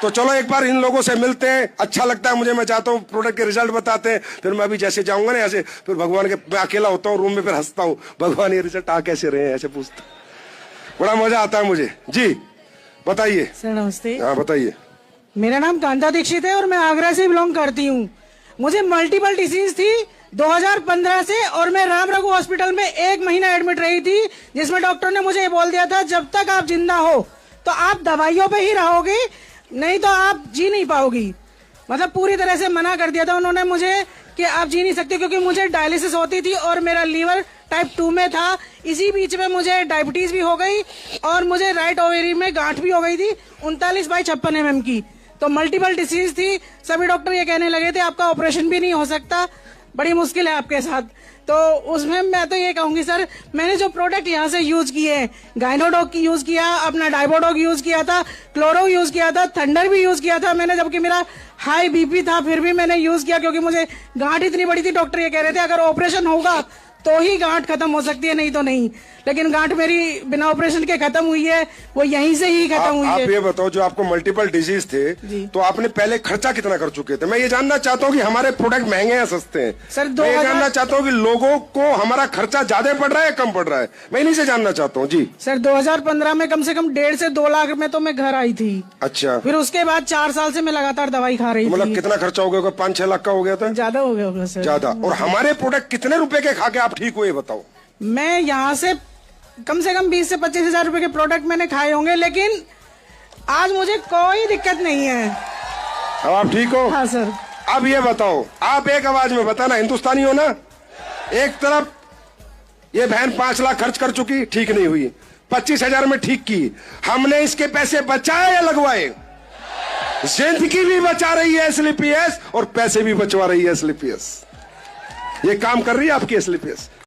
तो चलो एक बार इन लोगों से मिलते हैं, अच्छा लगता है मुझे, मैं चाहता हूँ प्रोडक्ट के रिजल्ट बताते हैं। फिर मैं अभी जैसे जाऊंगा ना ऐसे, फिर भगवान के, मैं अकेला होता हूँ रूम में, फिर हंसता हूँ, भगवान ये रिजल्ट आ कैसे रहे हैं, ऐसे पूछता, बड़ा मजा आता है मुझे। जी बताइए सर नमस्ते। हाँ बताइए। मेरा नाम कांता दीक्षित है और मैं आगरा से बिलोंग करती हूँ। मुझे मल्टीपल डिसीज थी 2015 से और मैं राम रघु हॉस्पिटल में 1 महीना एडमिट रही थी, जिसमें डॉक्टर ने मुझे बोल दिया था जब तक आप जिंदा हो तो आप दवाइयों पे ही रहोगे, नहीं तो आप जी नहीं पाओगी। मतलब पूरी तरह से मना कर दिया था उन्होंने मुझे कि आप जी नहीं सकते, क्योंकि मुझे डायलिसिस होती थी और मेरा लीवर टाइप 2 में था। इसी बीच में मुझे डायबिटीज भी हो गई और मुझे राइट ओवेरी में गांठ भी हो गई थी 39/56 mm की। तो मल्टीपल डिसीज थी। सभी डॉक्टर ये कहने लगे थे आपका ऑपरेशन भी नहीं हो सकता, बड़ी मुश्किल है आपके साथ। तो उसमें मैं तो ये कहूंगी सर, मैंने जो प्रोडक्ट यहाँ से यूज किए, गाइनोडॉग की यूज किया, अपना डाइबोडॉग यूज किया था, क्लोरो यूज किया था, थंडर भी यूज किया था मैंने, जबकि मेरा हाई बीपी था फिर भी मैंने यूज किया, क्योंकि मुझे गांठ इतनी बड़ी थी। डॉक्टर ये कह रहे थे अगर ऑपरेशन होगा तो ही गांठ खत्म हो सकती है, नहीं तो नहीं। लेकिन गांठ मेरी बिना ऑपरेशन के खत्म हुई है, वो यहीं से ही खत्म हुई है। आप ये बताओ, जो आपको मल्टीपल डिजीज थे तो आपने पहले खर्चा कितना कर चुके थे? मैं ये जानना चाहता हूँ कि हमारे प्रोडक्ट महंगे हैं सस्ते हैं सर? मैं ये जानना चाहता हूँ कि लोगों को हमारा खर्चा ज्यादा पड़ रहा है कम पड़ रहा है, मैं इन्हीं से जानना चाहता हूँ। जी सर 2015 में कम से कम 1.5 से 2 लाख में तो मैं घर आई थी। अच्छा, फिर उसके बाद 4 साल से मैं लगातार दवाई खा रही थी। मतलब कितना खर्चा हो गया? 5-6 लाख का हो गया था? ज्यादा हो गया होगा सर, ज्यादा। और हमारे प्रोडक्ट कितने रुपए के खा के आप ठीक हुए बताओ? मैं यहाँ से कम 20 से 25 हजार रुपए के प्रोडक्ट मैंने खाए होंगे, लेकिन आज मुझे कोई दिक्कत नहीं है। अब आप ठीक हो? हाँ सर। अब ये बताओ, आप एक आवाज में बताना, हिंदुस्तानी हो ना? एक तरफ ये बहन 5 लाख खर्च कर चुकी, ठीक नहीं हुई, 25,000 में ठीक की, हमने इसके पैसे बचाए या लगवाए? जिंदगी भी बचा रही है एसलीपीएस और पैसे भी बचवा रही है एसलीपीएस। ये काम कर रही है आपकी एसलीपीएस।